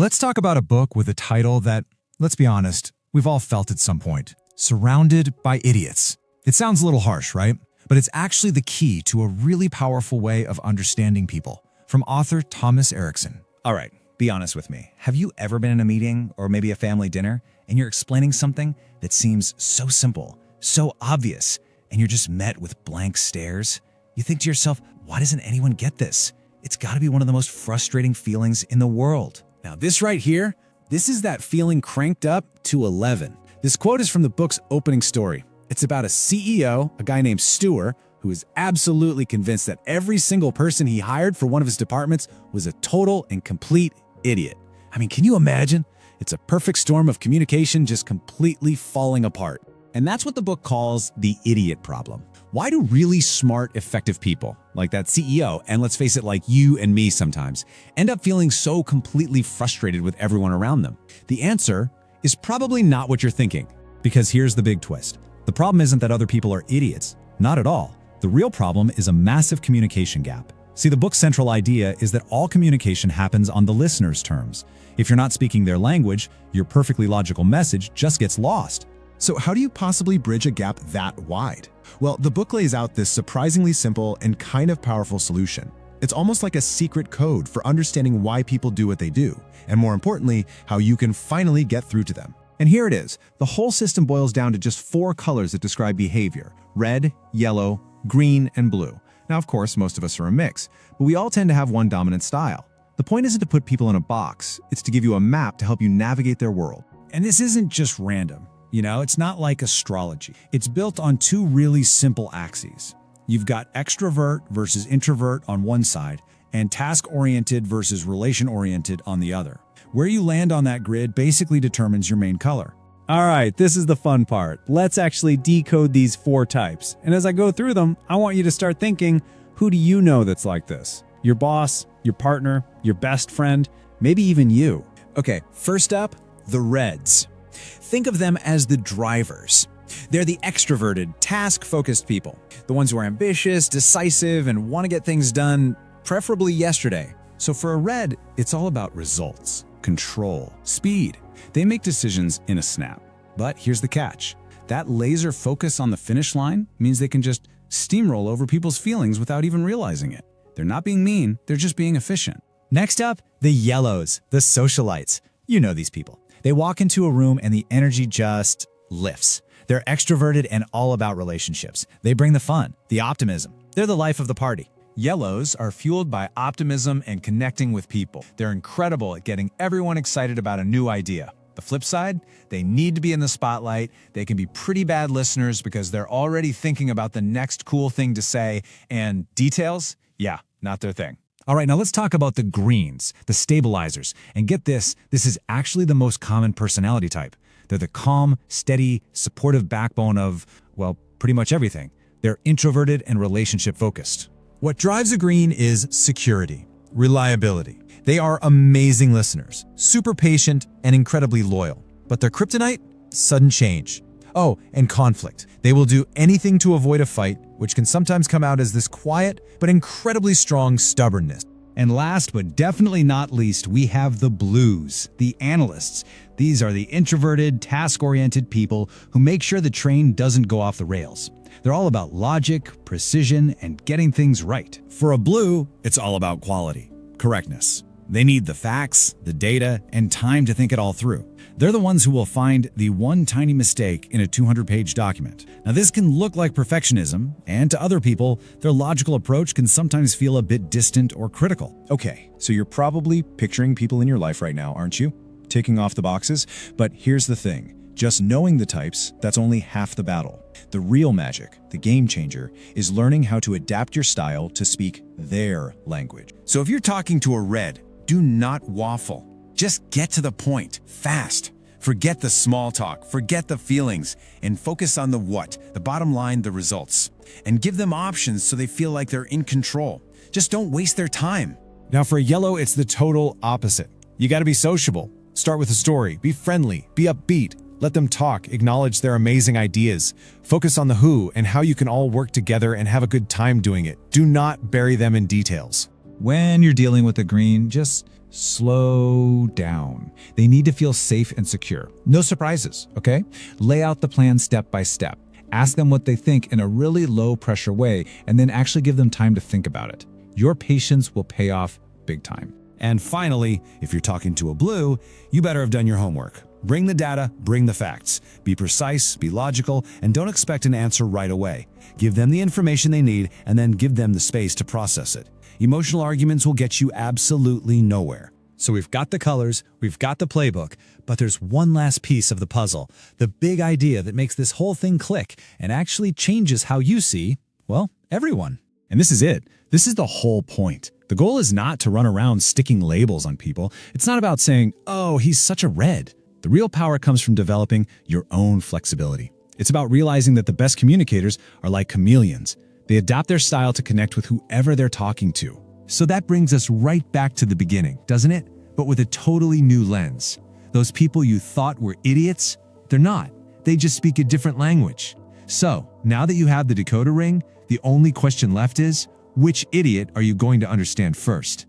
Let's talk about a book with a title that, let's be honest, we've all felt at some point. Surrounded by Idiots. It sounds a little harsh, right? But it's actually the key to a really powerful way of understanding people. From author Thomas Erikson. All right, be honest with me. Have you ever been in a meeting or maybe a family dinner and you're explaining something that seems so simple, so obvious, and you're just met with blank stares? You think to yourself, why doesn't anyone get this? It's got to be one of the most frustrating feelings in the world. Now this right here, this is that feeling cranked up to 11. This quote is from the book's opening story. It's about a CEO, a guy named Stuart, who is absolutely convinced that every single person he hired for one of his departments was a total and complete idiot. I mean, can you imagine? It's a perfect storm of communication just completely falling apart. And that's what the book calls the idiot problem. Why do really smart, effective people, like that CEO, and let's face it, like you and me sometimes, end up feeling so completely frustrated with everyone around them? The answer is probably not what you're thinking. Because here's the big twist. The problem isn't that other people are idiots. Not at all. The real problem is a massive communication gap. See, the book's central idea is that all communication happens on the listener's terms. If you're not speaking their language, your perfectly logical message just gets lost. So how do you possibly bridge a gap that wide? Well, the book lays out this surprisingly simple and kind of powerful solution. It's almost like a secret code for understanding why people do what they do, and more importantly, how you can finally get through to them. And here it is. The whole system boils down to just 4 colors that describe behavior: red, yellow, green, and blue. Now, of course, most of us are a mix, but we all tend to have one dominant style. The point isn't to put people in a box, it's to give you a map to help you navigate their world. And this isn't just random. You know, it's not like astrology. It's built on 2 really simple axes. You've got extrovert versus introvert on one side, and task-oriented versus relation-oriented on the other. Where you land on that grid basically determines your main color. All right, this is the fun part. Let's actually decode these 4 types. And as I go through them, I want you to start thinking, who do you know that's like this? Your boss, your partner, your best friend, maybe even you. Okay, first up, the Reds. Think of them as the drivers. They're the extroverted, task-focused people. The ones who are ambitious, decisive, and want to get things done, preferably yesterday. So for a Red, it's all about results, control, speed. They make decisions in a snap. But here's the catch. That laser focus on the finish line means they can just steamroll over people's feelings without even realizing it. They're not being mean, they're just being efficient. Next up, the Yellows, the socialites. You know these people. They walk into a room and the energy just lifts. They're extroverted and all about relationships. They bring the fun, the optimism. They're the life of the party. Yellows are fueled by optimism and connecting with people. They're incredible at getting everyone excited about a new idea. The flip side, they need to be in the spotlight. They can be pretty bad listeners because they're already thinking about the next cool thing to say, and details, yeah, not their thing. All right, now let's talk about the greens, the stabilizers. And get this is actually the most common personality type. They're the calm, steady, supportive backbone of, well, pretty much everything. They're introverted and relationship-focused. What drives a green is security, reliability. They are amazing listeners, super patient, and incredibly loyal. But their kryptonite? Sudden change. Oh, and conflict. They will do anything to avoid a fight, which can sometimes come out as this quiet but incredibly strong stubbornness. And last but definitely not least, we have the blues, the analysts. These are the introverted, task-oriented people who make sure the train doesn't go off the rails. They're all about logic, precision, and getting things right. For a blue, it's all about quality, correctness. They need the facts, the data, and time to think it all through. They're the ones who will find the one tiny mistake in a 200-page document. Now, this can look like perfectionism, and to other people, their logical approach can sometimes feel a bit distant or critical. Okay, so you're probably picturing people in your life right now, aren't you? Ticking off the boxes? But here's the thing. Just knowing the types, that's only half the battle. The real magic, the game changer, is learning how to adapt your style to speak their language. So if you're talking to a Red, do not waffle. Just get to the point, fast. Forget the small talk, forget the feelings, and focus on the what, the bottom line, the results. And give them options so they feel like they're in control. Just don't waste their time. Now for a Yellow, it's the total opposite. You gotta be sociable. Start with a story, be friendly, be upbeat. Let them talk, acknowledge their amazing ideas. Focus on the who and how you can all work together and have a good time doing it. Do not bury them in details. When you're dealing with a green, just Slow down. They need to feel safe and secure. No surprises, okay? Lay out the plan step by step. Ask them what they think in a really low-pressure way, and then actually give them time to think about it. Your patience will pay off big time. And finally, if you're talking to a blue, you better have done your homework. Bring the data, bring the facts. Be precise, be logical, and don't expect an answer right away. Give them the information they need, and then give them the space to process it. Emotional arguments will get you absolutely nowhere. So we've got the colors, we've got the playbook, but there's one last piece of the puzzle, the big idea that makes this whole thing click and actually changes how you see, well, everyone. And this is it. This is the whole point. The goal is not to run around sticking labels on people. It's not about saying, oh, he's such a red. The real power comes from developing your own flexibility. It's about realizing that the best communicators are like chameleons. They adapt their style to connect with whoever they're talking to. So that brings us right back to the beginning, doesn't it? But with a totally new lens. Those people you thought were idiots, they're not. They just speak a different language. So, now that you have the decoder ring, the only question left is, which idiot are you going to understand first?